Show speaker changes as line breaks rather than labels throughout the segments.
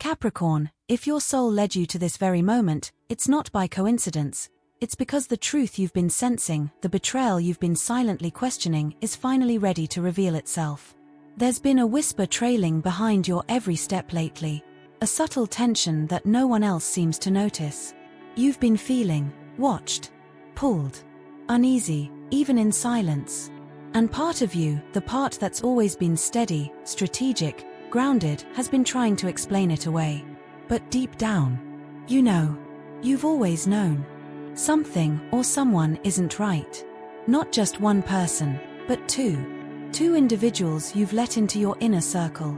Capricorn, if your soul led you to this very moment, it's not by coincidence. It's because the truth you've been sensing, the betrayal you've been silently questioning, is finally ready to reveal itself. There's been a whisper trailing behind your every step lately, a subtle tension that no one else seems to notice. You've been feeling watched, pulled, uneasy, even in silence. And part of you, the part that's always been steady, strategic, grounded, has been trying to explain it away. But deep down, you know, you've always known. Something or someone isn't right. Not just one person, but two. Two individuals you've let into your inner circle.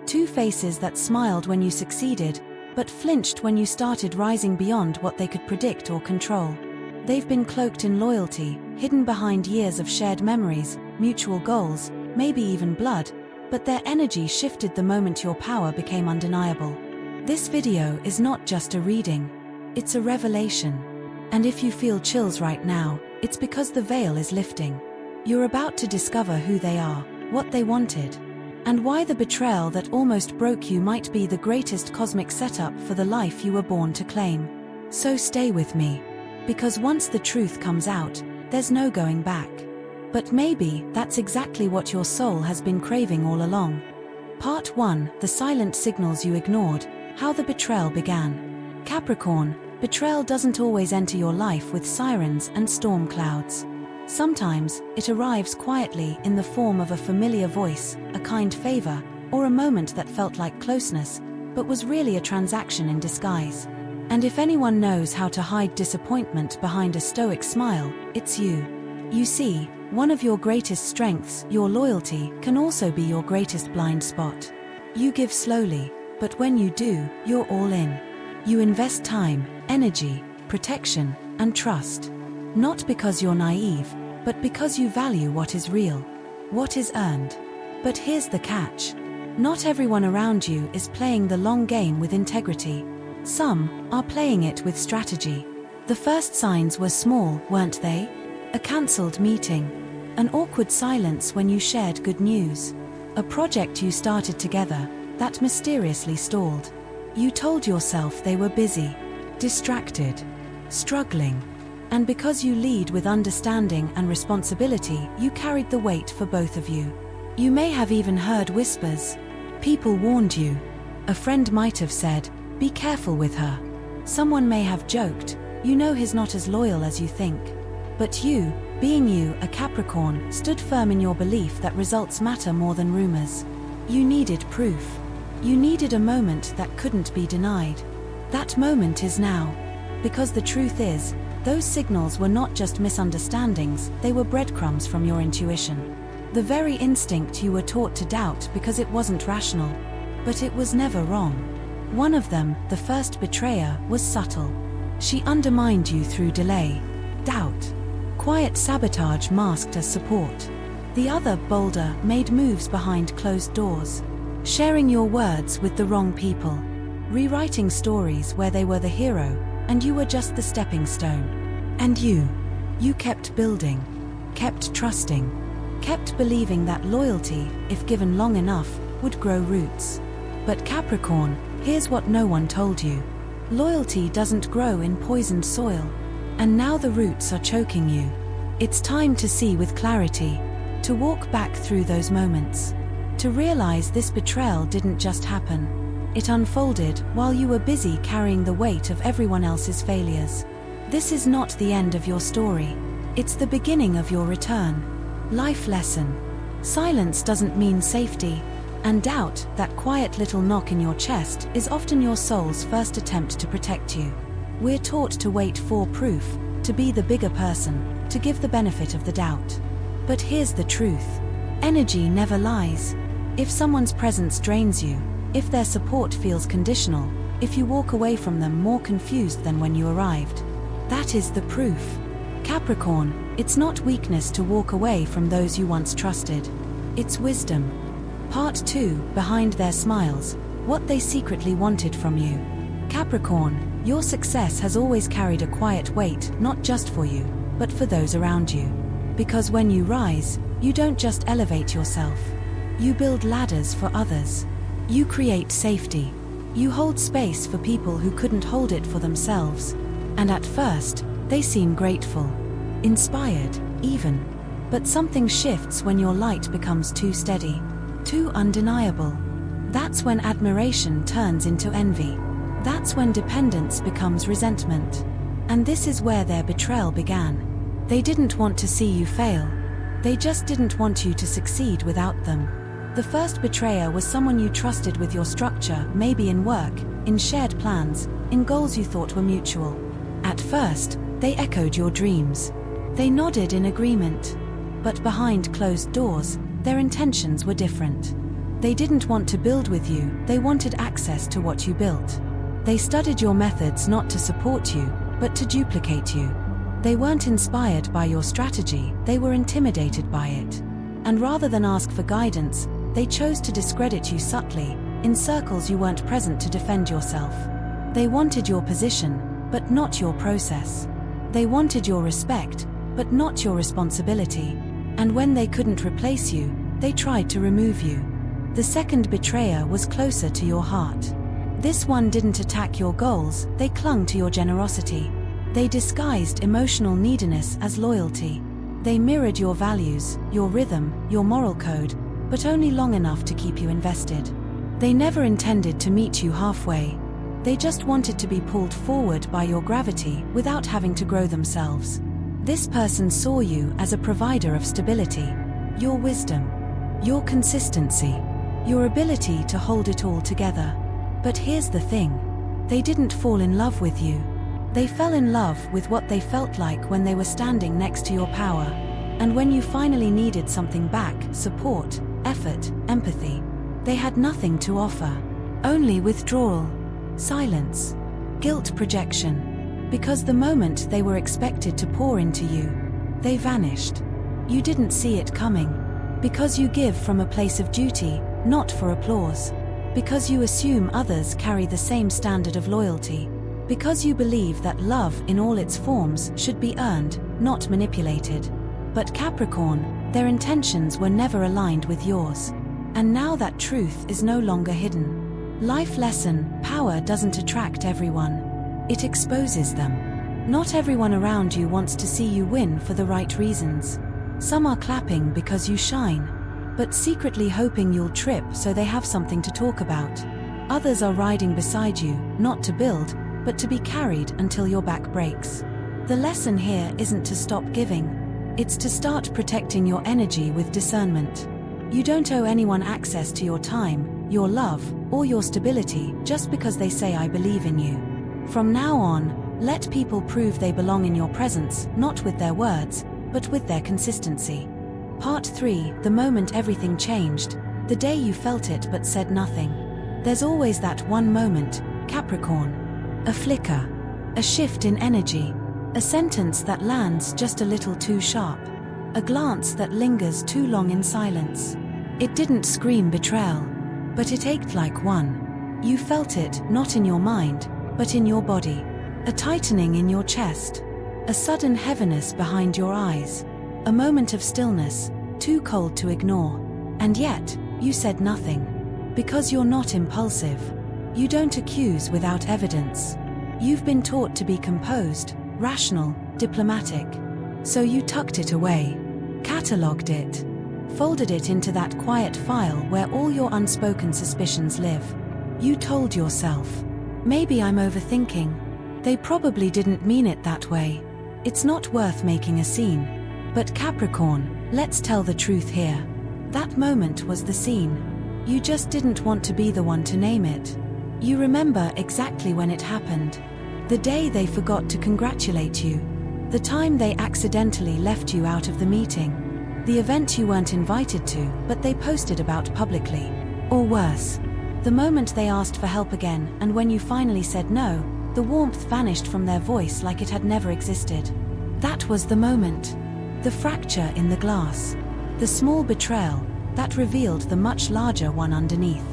Two faces that smiled when you succeeded, but flinched when you started rising beyond what they could predict or control. They've been cloaked in loyalty, hidden behind years of shared memories, mutual goals, maybe even blood, but their energy shifted the moment your power became undeniable. This video is not just a reading, it's a revelation. And if you feel chills right now, it's because the veil is lifting. You're about to discover who they are, what they wanted, and why the betrayal that almost broke you might be the greatest cosmic setup for the life you were born to claim. So stay with me, because once the truth comes out, there's no going back. But maybe that's exactly what your soul has been craving all along. Part 1: The Silent Signals You Ignored, How the Betrayal Began. Capricorn, betrayal doesn't always enter your life with sirens and storm clouds. Sometimes, it arrives quietly in the form of a familiar voice, a kind favor, or a moment that felt like closeness, but was really a transaction in disguise. And if anyone knows how to hide disappointment behind a stoic smile, it's you. You see, one of your greatest strengths, your loyalty, can also be your greatest blind spot. You give slowly, but when you do, you're all in. You invest time, energy, protection, and trust. Not because you're naive, but because you value what is real, what is earned. But here's the catch. Not everyone around you is playing the long game with integrity. Some are playing it with strategy. The first signs were small, weren't they? A cancelled meeting, an awkward silence when you shared good news, a project you started together that mysteriously stalled. You told yourself they were busy, distracted, struggling. And because you lead with understanding and responsibility, you carried the weight for both of you. You may have even heard whispers. People warned you. A friend might have said, "Be careful with her." Someone may have joked, "You know he's not as loyal as you think." But you, being you, a Capricorn, stood firm in your belief that results matter more than rumors. You needed proof. You needed a moment that couldn't be denied. That moment is now. Because the truth is, those signals were not just misunderstandings, they were breadcrumbs from your intuition. The very instinct you were taught to doubt because it wasn't rational. But it was never wrong. One of them, the first betrayer, was subtle. She undermined you through delay, doubt, quiet sabotage masked as support. The other, bolder, made moves behind closed doors, sharing your words with the wrong people, rewriting stories where they were the hero, and you were just the stepping stone. And you kept building, kept trusting, kept believing that loyalty, if given long enough, would grow roots. But Capricorn, here's what no one told you. Loyalty doesn't grow in poisoned soil. And now the roots are choking you. It's time to see with clarity, to walk back through those moments, to realize this betrayal didn't just happen. It unfolded while you were busy carrying the weight of everyone else's failures. This is not the end of your story. It's the beginning of your return. Life lesson. Silence doesn't mean safety. And doubt, that quiet little knock in your chest, is often your soul's first attempt to protect you. We're taught to wait for proof, to be the bigger person, to give the benefit of the doubt. But here's the truth. Energy never lies. If someone's presence drains you, if their support feels conditional, if you walk away from them more confused than when you arrived, that is the proof. Capricorn, it's not weakness to walk away from those you once trusted. It's wisdom. Part 2, Behind Their Smiles, What They Secretly Wanted from You. Capricorn, your success has always carried a quiet weight, not just for you, but for those around you. Because when you rise, you don't just elevate yourself. You build ladders for others. You create safety. You hold space for people who couldn't hold it for themselves. And at first, they seem grateful, inspired, even. But something shifts when your light becomes too steady, too undeniable. That's when admiration turns into envy. That's when dependence becomes resentment. And this is where their betrayal began. They didn't want to see you fail. They just didn't want you to succeed without them. The first betrayer was someone you trusted with your structure, maybe in work, in shared plans, in goals you thought were mutual. At first, they echoed your dreams. They nodded in agreement. But behind closed doors, their intentions were different. They didn't want to build with you, they wanted access to what you built. They studied your methods not to support you, but to duplicate you. They weren't inspired by your strategy, they were intimidated by it. And rather than ask for guidance, they chose to discredit you subtly, in circles you weren't present to defend yourself. They wanted your position, but not your process. They wanted your respect, but not your responsibility. And when they couldn't replace you, they tried to remove you. The second betrayer was closer to your heart. This one didn't attack your goals, they clung to your generosity. They disguised emotional neediness as loyalty. They mirrored your values, your rhythm, your moral code, but only long enough to keep you invested. They never intended to meet you halfway. They just wanted to be pulled forward by your gravity without having to grow themselves. This person saw you as a provider of stability, your wisdom, your consistency, your ability to hold it all together. But here's the thing. They didn't fall in love with you. They fell in love with what they felt like when they were standing next to your power. And when you finally needed something back, support, effort, empathy, they had nothing to offer. Only withdrawal, silence, guilt projection. Because the moment they were expected to pour into you, they vanished. You didn't see it coming. Because you give from a place of duty, not for applause. Because you assume others carry the same standard of loyalty. Because you believe that love in all its forms should be earned, not manipulated. But Capricorn, their intentions were never aligned with yours. And now that truth is no longer hidden. Life lesson: power doesn't attract everyone. It exposes them. Not everyone around you wants to see you win for the right reasons. Some are clapping because you shine, but secretly hoping you'll trip so they have something to talk about. Others are riding beside you, not to build, but to be carried until your back breaks. The lesson here isn't to stop giving. It's to start protecting your energy with discernment. You don't owe anyone access to your time, your love, or your stability just because they say "I believe in you." From now on, let people prove they belong in your presence, not with their words, but with their consistency. Part 3, the moment everything changed, the day you felt it but said nothing. There's always that one moment, Capricorn. A flicker, a shift in energy, a sentence that lands just a little too sharp, a glance that lingers too long in silence. It didn't scream betrayal, but it ached like one. You felt it, not in your mind, but in your body. A tightening in your chest. A sudden heaviness behind your eyes. A moment of stillness, too cold to ignore. And yet, you said nothing. Because you're not impulsive. You don't accuse without evidence. You've been taught to be composed, rational, diplomatic. So you tucked it away. Catalogued it. Folded it into that quiet file where all your unspoken suspicions live. You told yourself, maybe I'm overthinking. They probably didn't mean it that way. It's not worth making a scene. But Capricorn, let's tell the truth here. That moment was the scene. You just didn't want to be the one to name it. You remember exactly when it happened. The day they forgot to congratulate you. The time they accidentally left you out of the meeting. The event you weren't invited to, but they posted about publicly. Or worse. The moment they asked for help again, and when you finally said no, the warmth vanished from their voice like it had never existed. That was the moment. The fracture in the glass. The small betrayal that revealed the much larger one underneath.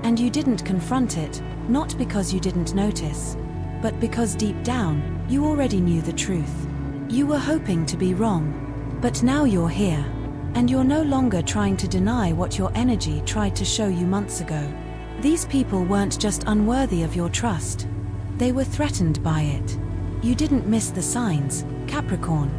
And you didn't confront it, not because you didn't notice, but because deep down, you already knew the truth. You were hoping to be wrong. But now you're here. And you're no longer trying to deny what your energy tried to show you months ago. These people weren't just unworthy of your trust. They were threatened by it. You didn't miss the signs, Capricorn.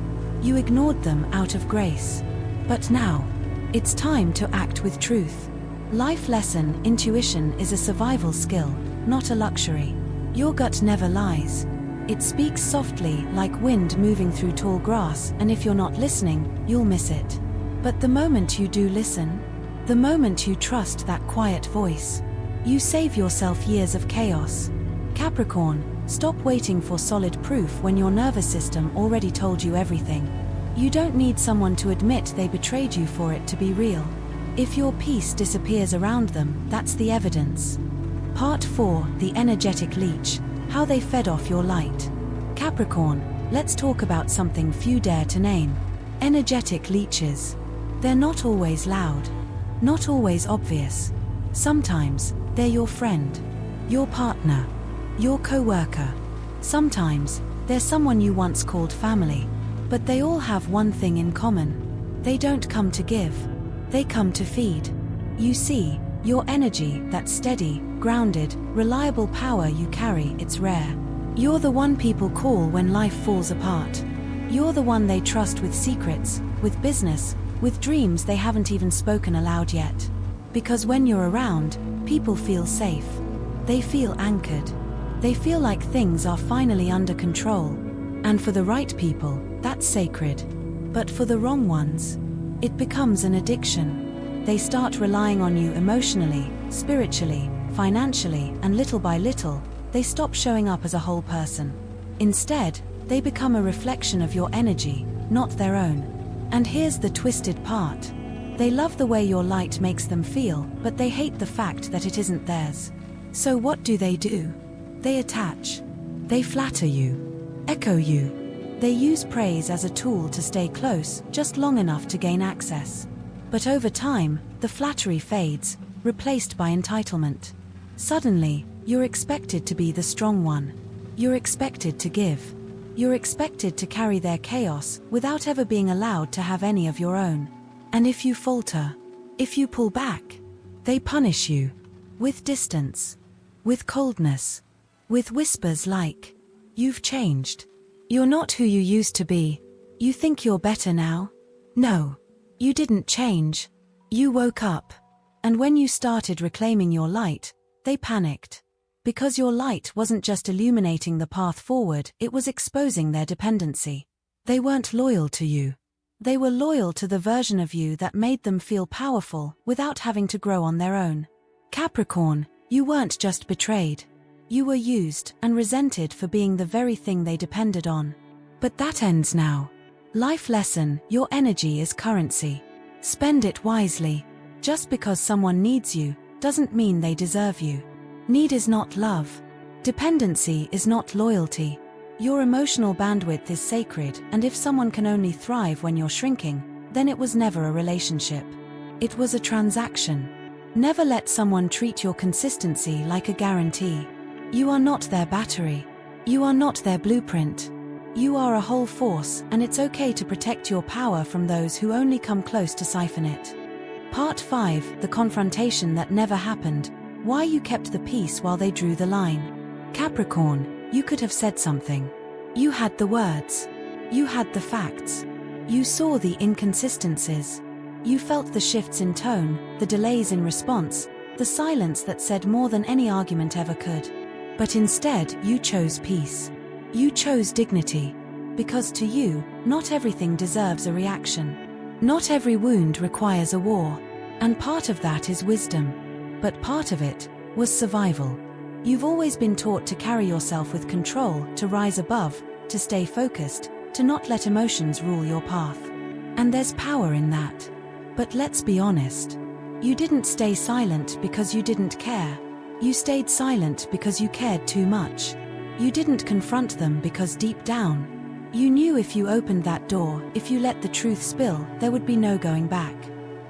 You ignored them out of grace. But now, it's time to act with truth. Life lesson: intuition is a survival skill, not a luxury. Your gut never lies. It speaks softly like wind moving through tall grass, and if you're not listening, you'll miss it. But the moment you do listen, the moment you trust that quiet voice, you save yourself years of chaos. Capricorn, stop waiting for solid proof when your nervous system already told you everything. You don't need someone to admit they betrayed you for it to be real. If your peace disappears around them, that's the evidence. Part 4: The Energetic Leech. How they fed off your light. Capricorn, let's talk about something few dare to name. Energetic leeches. They're not always loud. Not always obvious. Sometimes, they're your friend. Your partner. Your co-worker. Sometimes, they're someone you once called family. But they all have one thing in common. They don't come to give. They come to feed. You see, your energy, that steady, grounded, reliable power you carry, it's rare. You're the one people call when life falls apart. You're the one they trust with secrets, with business, with dreams they haven't even spoken aloud yet. Because when you're around, people feel safe. They feel anchored. They feel like things are finally under control. And for the right people, that's sacred. But for the wrong ones, it becomes an addiction. They start relying on you emotionally, spiritually, financially, and little by little, they stop showing up as a whole person. Instead, they become a reflection of your energy, not their own. And here's the twisted part. They love the way your light makes them feel, but they hate the fact that it isn't theirs. So what do? They attach. They flatter you. Echo you. They use praise as a tool to stay close, just long enough to gain access. But over time, the flattery fades, replaced by entitlement. Suddenly, you're expected to be the strong one. You're expected to give. You're expected to carry their chaos without ever being allowed to have any of your own. And if you falter, if you pull back, they punish you. With distance. With coldness. With whispers like, "You've changed. You're not who you used to be. You think you're better now?" No. You didn't change. You woke up. And when you started reclaiming your light, they panicked. Because your light wasn't just illuminating the path forward, it was exposing their dependency. They weren't loyal to you. They were loyal to the version of you that made them feel powerful without having to grow on their own. Capricorn, you weren't just betrayed. You were used and resented for being the very thing they depended on. But that ends now. Life lesson: your energy is currency. Spend it wisely. Just because someone needs you, doesn't mean they deserve you. Need is not love. Dependency is not loyalty. Your emotional bandwidth is sacred, and if someone can only thrive when you're shrinking, then it was never a relationship. It was a transaction. Never let someone treat your consistency like a guarantee. You are not their battery. You are not their blueprint. You are a whole force, and it's okay to protect your power from those who only come close to siphon it. Part 5: The Confrontation That Never Happened. Why you kept the peace while they drew the line. Capricorn, you could have said something. You had the words. You had the facts. You saw the inconsistencies. You felt the shifts in tone, the delays in response, the silence that said more than any argument ever could. But instead, you chose peace. You chose dignity. Because to you, not everything deserves a reaction. Not every wound requires a war. And part of that is wisdom. But part of it was survival. You've always been taught to carry yourself with control, to rise above, to stay focused, to not let emotions rule your path. And there's power in that. But let's be honest. You didn't stay silent because you didn't care. You stayed silent because you cared too much. You didn't confront them because deep down, you knew if you opened that door, if you let the truth spill, there would be no going back.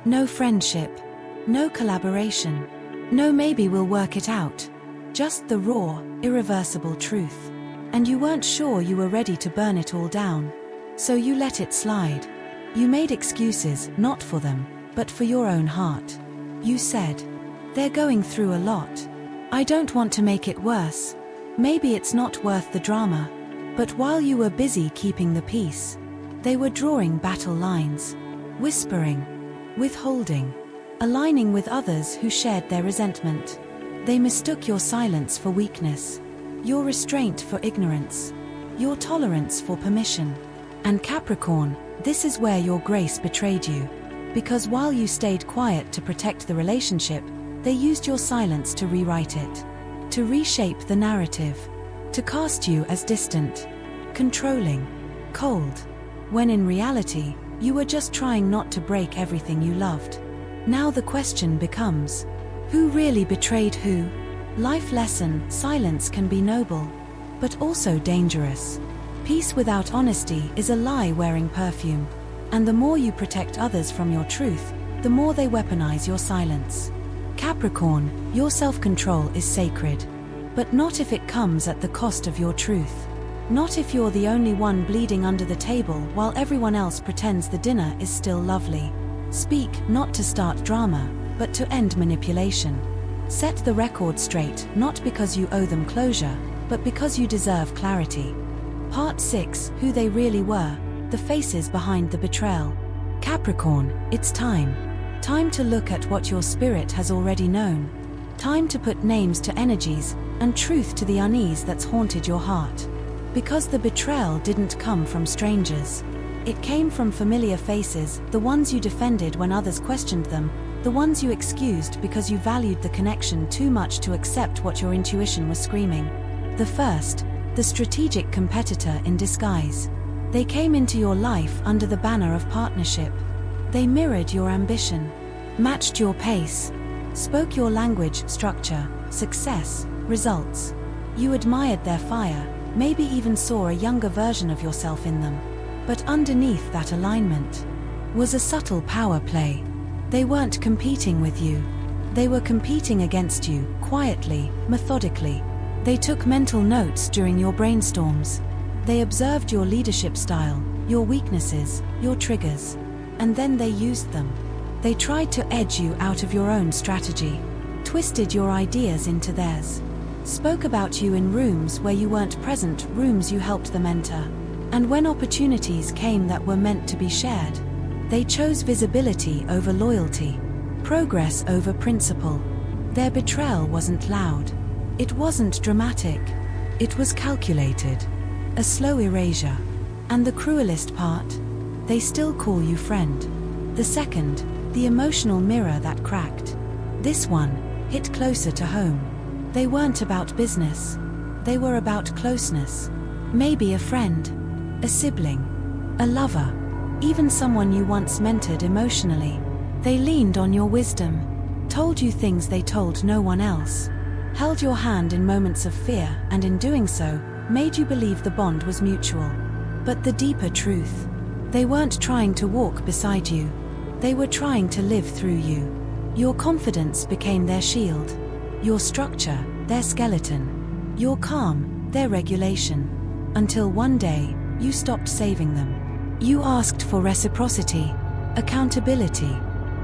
No friendship. No collaboration. No maybe we'll work it out. Just the raw, irreversible truth. And you weren't sure you were ready to burn it all down. So you let it slide. You made excuses, not for them, but for your own heart. You said, They're going through a lot. I don't want to make it worse. Maybe it's not worth the drama. But while you were busy keeping the peace, they were drawing battle lines, whispering, withholding, aligning with others who shared their resentment. They mistook your silence for weakness, your restraint for ignorance, your tolerance for permission. And Capricorn, this is where your grace betrayed you. Because while you stayed quiet to protect the relationship, they used your silence to rewrite it, to reshape the narrative, to cast you as distant, controlling, cold, when in reality, you were just trying not to break everything you loved. Now the question becomes, who really betrayed who? Life lesson: silence can be noble, but also dangerous. Peace without honesty is a lie wearing perfume, and the more you protect others from your truth, the more they weaponize your silence. Capricorn, your self-control is sacred, but not if it comes at the cost of your truth. Not if you're the only one bleeding under the table while everyone else pretends the dinner is still lovely. Speak, not to start drama, but to end manipulation. Set the record straight, not because you owe them closure, but because you deserve clarity. Part 6: Who they really were, the faces behind the betrayal. Capricorn, it's time. Time to look at what your spirit has already known. Time to put names to energies, and truth to the unease that's haunted your heart. Because the betrayal didn't come from strangers. It came from familiar faces, the ones you defended when others questioned them, the ones you excused because you valued the connection too much to accept what your intuition was screaming. The first, the strategic competitor in disguise. They came into your life under the banner of partnership. They mirrored your ambition, matched your pace, spoke your language, structure, success, results. You admired their fire, maybe even saw a younger version of yourself in them. But underneath that alignment was a subtle power play. They weren't competing with you. They were competing against you, quietly, methodically. They took mental notes during your brainstorms. They observed your leadership style, your weaknesses, your triggers. And then they used them. They tried to edge you out of your own strategy, twisted your ideas into theirs, spoke about you in rooms where you weren't present, rooms you helped them enter. And when opportunities came that were meant to be shared, they chose visibility over loyalty, progress over principle. Their betrayal wasn't loud. It wasn't dramatic. It was calculated. A slow erasure. And the cruelest part? They still call you friend. The second, the emotional mirror that cracked. This one hit closer to home. They weren't about business. They were about closeness. Maybe a friend, a sibling, a lover, even someone you once mentored emotionally. They leaned on your wisdom, told you things they told no one else, held your hand in moments of fear, and in doing so, made you believe the bond was mutual. But the deeper truth, they weren't trying to walk beside you. They were trying to live through you. Your confidence became their shield. Your structure, their skeleton. Your calm, their regulation. Until one day, you stopped saving them. You asked for reciprocity, accountability,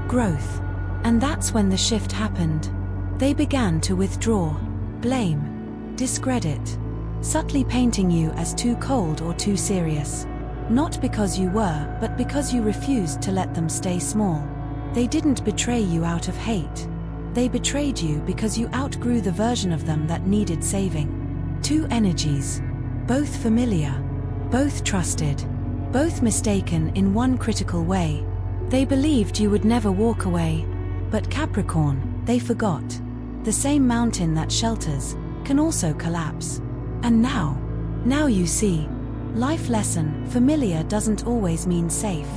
growth. And that's when the shift happened. They began to withdraw, blame, discredit, subtly painting you as too cold or too serious. Not because you were, but because you refused to let them stay small. They didn't betray you out of hate. They betrayed you because you outgrew the version of them that needed saving. Two energies, both familiar, both trusted, both mistaken in one critical way. They believed you would never walk away. But Capricorn, they forgot. The same mountain that shelters can also collapse. And now you see. Life lesson: familiar doesn't always mean safe.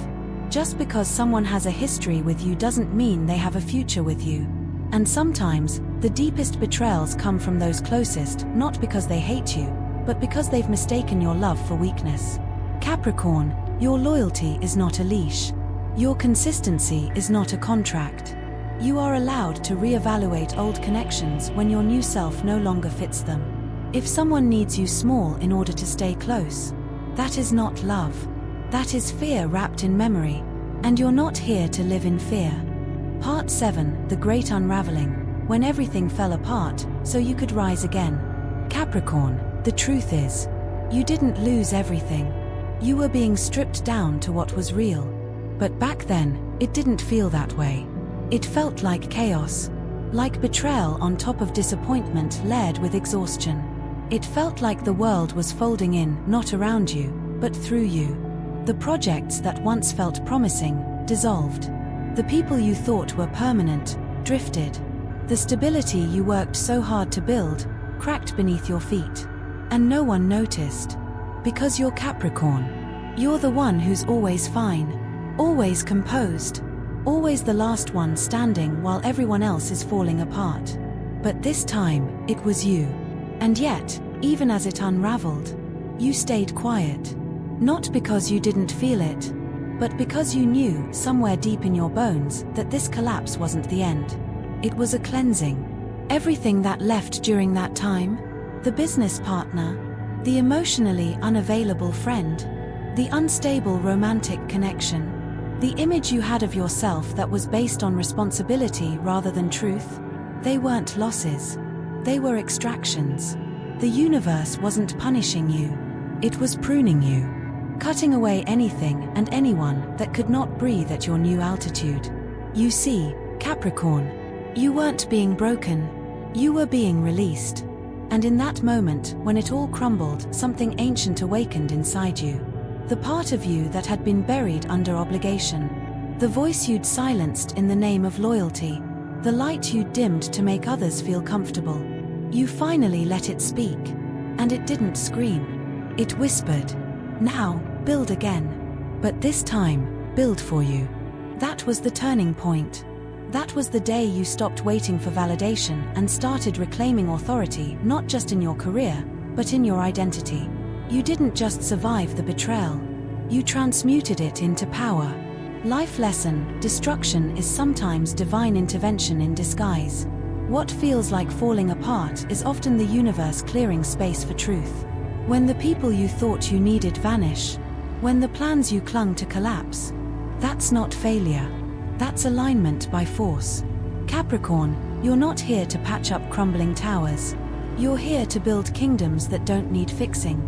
Just because someone has a history with you doesn't mean they have a future with you. And sometimes, the deepest betrayals come from those closest, not because they hate you, but because they've mistaken your love for weakness. Capricorn, your loyalty is not a leash. Your consistency is not a contract. You are allowed to reevaluate old connections when your new self no longer fits them. If someone needs you small in order to stay close, that is not love. That is fear wrapped in memory. And you're not here to live in fear. Part 7, The Great Unraveling. when everything fell apart, so you could rise again. Capricorn, the truth is, you didn't lose everything. You were being stripped down to what was real. But back then, it didn't feel that way. It felt like chaos, like betrayal on top of disappointment layered with exhaustion. It felt like the world was folding in, not around you, but through you. The projects that once felt promising dissolved. The people you thought were permanent drifted. The stability you worked so hard to build cracked beneath your feet. And no one noticed. Because you're Capricorn. You're the one who's always fine, always composed, always the last one standing while everyone else is falling apart. But this time, it was you. And yet, even as it unraveled, you stayed quiet. Not because you didn't feel it, but because you knew, somewhere deep in your bones, that this collapse wasn't the end. It was a cleansing. Everything that left during that time, the business partner, the emotionally unavailable friend, the unstable romantic connection, the image you had of yourself that was based on responsibility rather than truth, they weren't losses. They were extractions. The universe wasn't punishing you. It was pruning you. Cutting away anything and anyone that could not breathe at your new altitude. You see, Capricorn, you weren't being broken. You were being released. And in that moment, when it all crumbled, something ancient awakened inside you. The part of you that had been buried under obligation. The voice you'd silenced in the name of loyalty. The light you'd dimmed to make others feel comfortable. You finally let it speak. And it didn't scream. It whispered. Now, build again. But this time, build for you. That was the turning point. That was the day you stopped waiting for validation and started reclaiming authority, not just in your career, but in your identity. You didn't just survive the betrayal. You transmuted it into power. Life lesson: destruction is sometimes divine intervention in disguise. What feels like falling apart is often the universe clearing space for truth. When the people you thought you needed vanish, when the plans you clung to collapse, that's not failure. That's alignment by force. Capricorn, you're not here to patch up crumbling towers. You're here to build kingdoms that don't need fixing.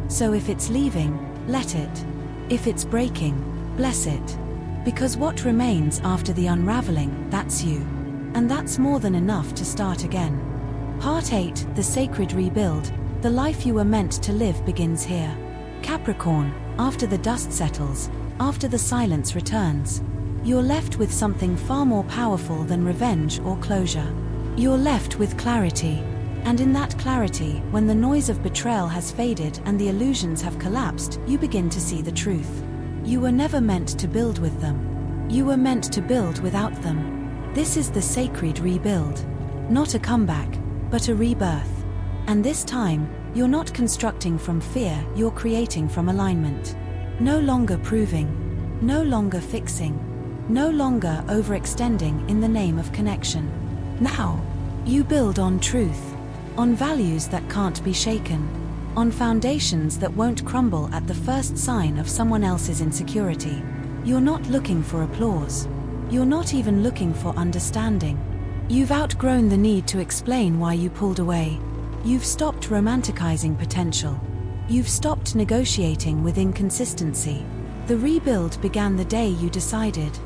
So if it's leaving, let it. If it's breaking, bless it. Because what remains after the unraveling, that's you. And that's more than enough to start again. Part 8, the sacred rebuild. The life you were meant to live begins here. Capricorn, after the dust settles, after the silence returns, you're left with something far more powerful than revenge or closure. You're left with clarity. And in that clarity, when the noise of betrayal has faded and the illusions have collapsed, you begin to see the truth. You were never meant to build with them. You were meant to build without them. This is the sacred rebuild. Not a comeback, but a rebirth. And this time, you're not constructing from fear, you're creating from alignment. No longer proving. No longer fixing. No longer overextending in the name of connection. Now, you build on truth. On values that can't be shaken. On foundations that won't crumble at the first sign of someone else's insecurity. You're not looking for applause. You're not even looking for understanding. You've outgrown the need to explain why you pulled away. You've stopped romanticizing potential. You've stopped negotiating with inconsistency. The rebuild began the day you decided,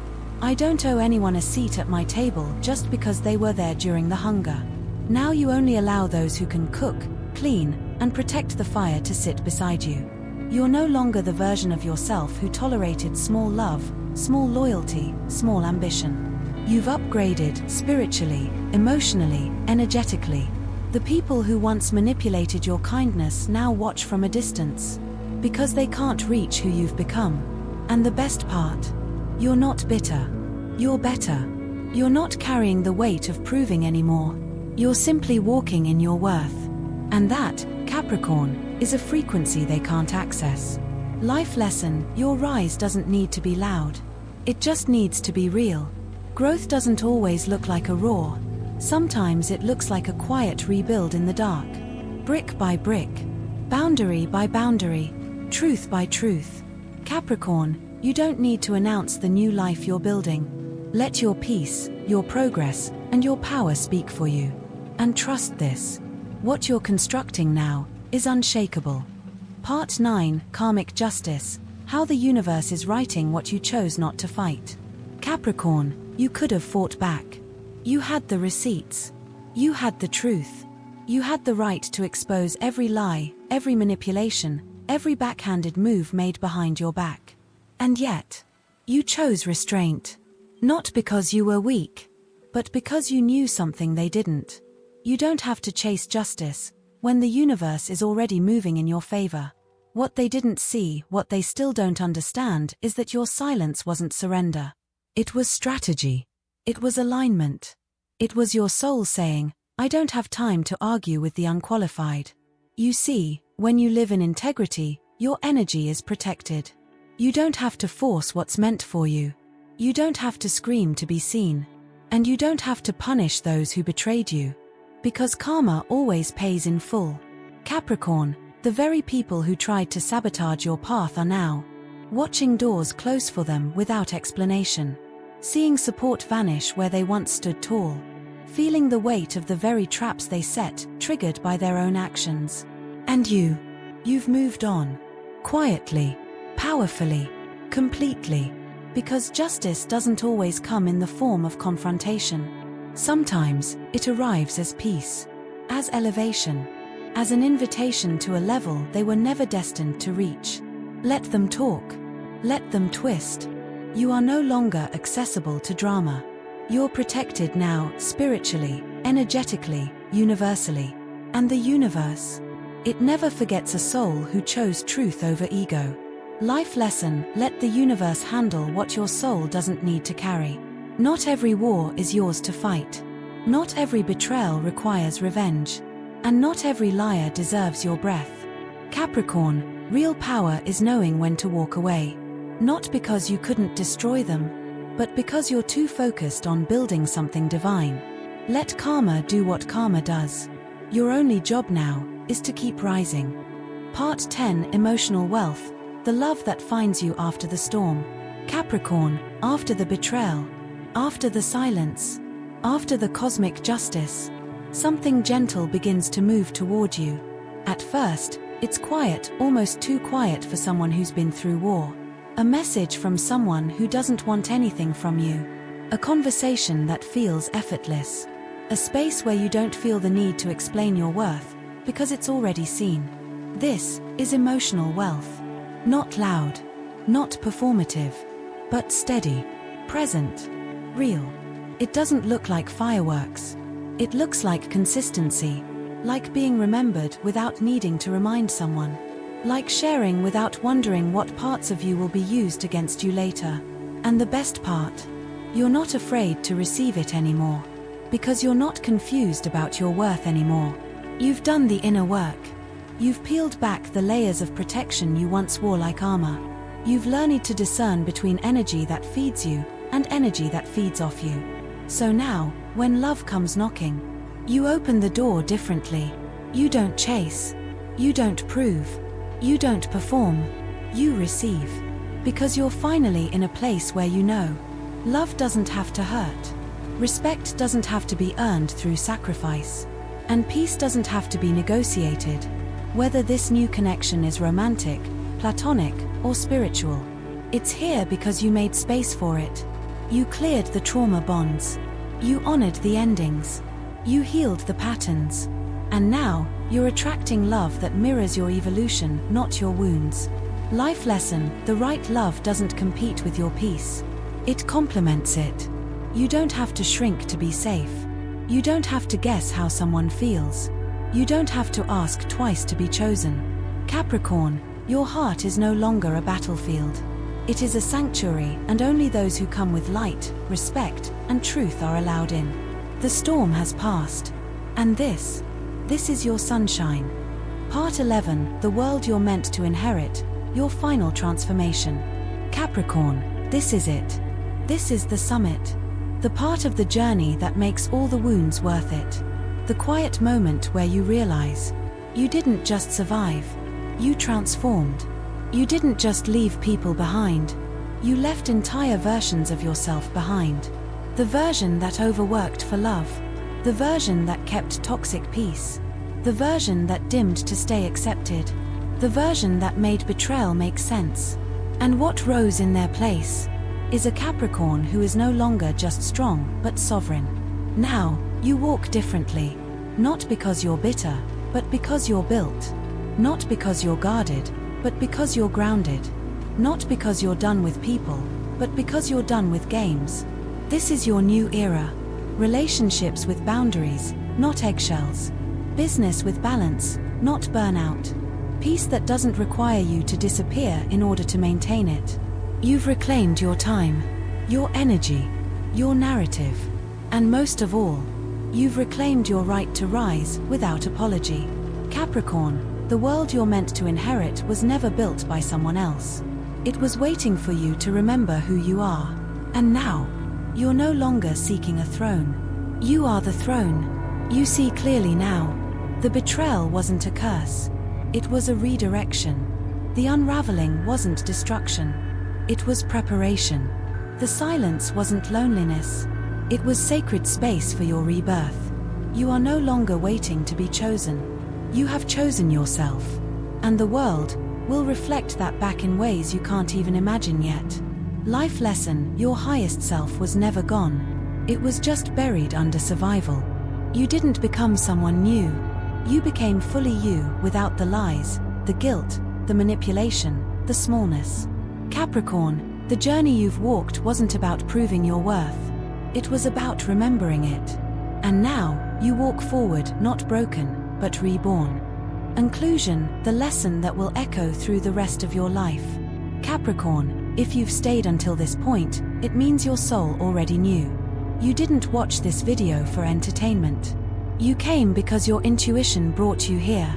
I don't owe anyone a seat at my table just because they were there during the hunger. Now you only allow those who can cook, clean, and protect the fire to sit beside you. You're no longer the version of yourself who tolerated small love, small loyalty, small ambition. You've upgraded spiritually, emotionally, energetically. The people who once manipulated your kindness now watch from a distance. Because they can't reach who you've become. And the best part? You're not bitter. You're better. You're not carrying the weight of proving anymore. You're simply walking in your worth. And that, Capricorn, is a frequency they can't access. Life lesson: your rise doesn't need to be loud. It just needs to be real. Growth doesn't always look like a roar. Sometimes it looks like a quiet rebuild in the dark. Brick by brick. Boundary by boundary. Truth by truth. Capricorn, you don't need to announce the new life you're building. Let your peace, your progress, and your power speak for you. And trust this. What you're constructing now is unshakable. Part 9, Karmic Justice, how the universe is writing what you chose not to fight. Capricorn, you could have fought back. You had the receipts. You had the truth. You had the right to expose every lie, every manipulation, every backhanded move made behind your back. And yet, you chose restraint. Not because you were weak, but because you knew something they didn't. You don't have to chase justice when the universe is already moving in your favor. What they didn't see, what they still don't understand, is that your silence wasn't surrender. It was strategy. It was alignment. It was your soul saying, I don't have time to argue with the unqualified. You see, when you live in integrity, your energy is protected. You don't have to force what's meant for you. You don't have to scream to be seen. And you don't have to punish those who betrayed you. Because karma always pays in full. Capricorn, the very people who tried to sabotage your path are now watching doors close for them without explanation. Seeing support vanish where they once stood tall. Feeling the weight of the very traps they set, triggered by their own actions. And you've moved on. Quietly, powerfully, completely. Because justice doesn't always come in the form of confrontation. Sometimes, it arrives as peace, as elevation, as an invitation to a level they were never destined to reach. Let them talk. Let them twist. You are no longer accessible to drama. You're protected now, spiritually, energetically, universally. And the universe, it never forgets a soul who chose truth over ego. Life lesson, let the universe handle what your soul doesn't need to carry. Not every war is yours to fight. Not every betrayal requires revenge. And not every liar deserves your breath. Capricorn, real power is knowing when to walk away. Not because you couldn't destroy them, but because you're too focused on building something divine. Let karma do what karma does. Your only job now is to keep rising. Part 10, Emotional Wealth, the love that finds you after the storm. Capricorn, after the betrayal, after the silence, after the cosmic justice, something gentle begins to move toward you. At first, it's quiet, almost too quiet for someone who's been through war. A message from someone who doesn't want anything from you. A conversation that feels effortless. A space where you don't feel the need to explain your worth, because it's already seen. This is emotional wealth. Not loud, not performative, but steady, present, real. It doesn't look like fireworks. It looks like consistency, like being remembered without needing to remind someone. Like sharing without wondering what parts of you will be used against you later. And the best part, you're not afraid to receive it anymore. Because you're not confused about your worth anymore. You've done the inner work. You've peeled back the layers of protection you once wore like armor. You've learned to discern between energy that feeds you and energy that feeds off you. So now, when love comes knocking, you open the door differently. You don't chase. You don't prove. You don't perform. You receive. Because you're finally in a place where you know. Love doesn't have to hurt. Respect doesn't have to be earned through sacrifice. And peace doesn't have to be negotiated. Whether this new connection is romantic, platonic, or spiritual. It's here because you made space for it. You cleared the trauma bonds. You honored the endings. You healed the patterns. And now, you're attracting love that mirrors your evolution, not your wounds. Life lesson, the right love doesn't compete with your peace. It complements it. You don't have to shrink to be safe. You don't have to guess how someone feels. You don't have to ask twice to be chosen. Capricorn, your heart is no longer a battlefield. It is a sanctuary, and only those who come with light, respect, and truth are allowed in. The storm has passed. And this is your sunshine. Part 11, the world you're meant to inherit, your final transformation. Capricorn, this is it. This is the summit. The part of the journey that makes all the wounds worth it. The quiet moment where you realize, you didn't just survive, you transformed. You didn't just leave people behind, you left entire versions of yourself behind. The version that overworked for love. The version that kept toxic peace. The version that dimmed to stay accepted. The version that made betrayal make sense. And what rose in their place is a Capricorn who is no longer just strong, but sovereign. Now, you walk differently. Not because you're bitter, but because you're built. Not because you're guarded, but because you're grounded. Not because you're done with people, but because you're done with games. This is your new era. Relationships with boundaries, not eggshells. Business with balance, not burnout. Peace that doesn't require you to disappear in order to maintain it. You've reclaimed your time, your energy, your narrative. And most of all, you've reclaimed your right to rise without apology. Capricorn, the world you're meant to inherit was never built by someone else. It was waiting for you to remember who you are. And now, you're no longer seeking a throne. You are the throne. You see clearly now. The betrayal wasn't a curse. It was a redirection. The unraveling wasn't destruction. It was preparation. The silence wasn't loneliness. It was sacred space for your rebirth. You are no longer waiting to be chosen. You have chosen yourself. And the world will reflect that back in ways you can't even imagine yet. Life lesson, your highest self was never gone. It was just buried under survival. You didn't become someone new. You became fully you without the lies, the guilt, the manipulation, the smallness. Capricorn, the journey you've walked wasn't about proving your worth. It was about remembering it. And now, you walk forward, not broken, but reborn. Inclusion, the lesson that will echo through the rest of your life. Capricorn, if you've stayed until this point, it means your soul already knew. You didn't watch this video for entertainment. You came because your intuition brought you here.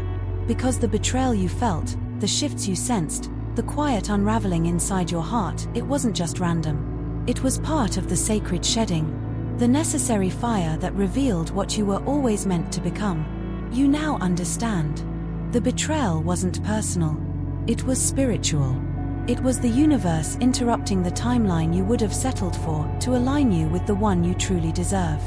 Because the betrayal you felt, the shifts you sensed, the quiet unraveling inside your heart, it wasn't just random. It was part of the sacred shedding. The necessary fire that revealed what you were always meant to become. You now understand. The betrayal wasn't personal. It was spiritual. It was the universe interrupting the timeline you would have settled for to align you with the one you truly deserve.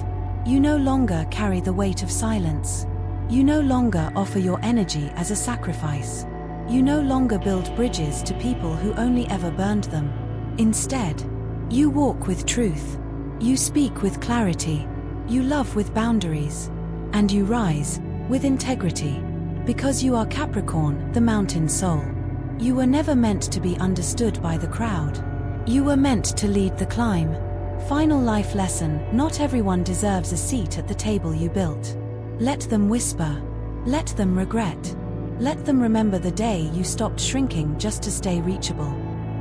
You no longer carry the weight of silence. You no longer offer your energy as a sacrifice. You no longer build bridges to people who only ever burned them. Instead, you walk with truth. You speak with clarity. You love with boundaries. And you rise with integrity. Because you are Capricorn, the mountain soul. You were never meant to be understood by the crowd. You were meant to lead the climb. Final life lesson, not everyone deserves a seat at the table you built. Let them whisper. Let them regret. Let them remember the day you stopped shrinking just to stay reachable.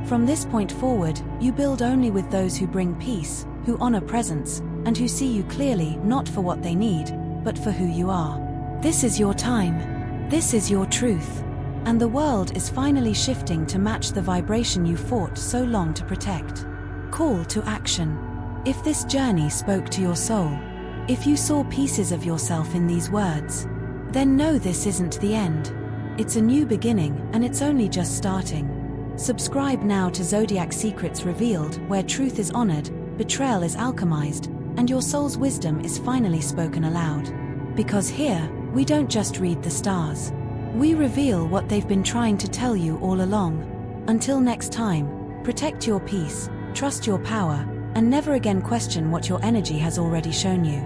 From this point forward, you build only with those who bring peace, who honor presence, and who see you clearly not for what they need, but for who you are. This is your time. This is your truth. And the world is finally shifting to match the vibration you fought so long to protect. Call to action. If this journey spoke to your soul, if you saw pieces of yourself in these words, then know this isn't the end. It's a new beginning, and it's only just starting. Subscribe now to Zodiac Secrets Revealed, where truth is honored, betrayal is alchemized, and your soul's wisdom is finally spoken aloud. Because here, we don't just read the stars. We reveal what they've been trying to tell you all along. Until next time, protect your peace, trust your power, and never again question what your energy has already shown you.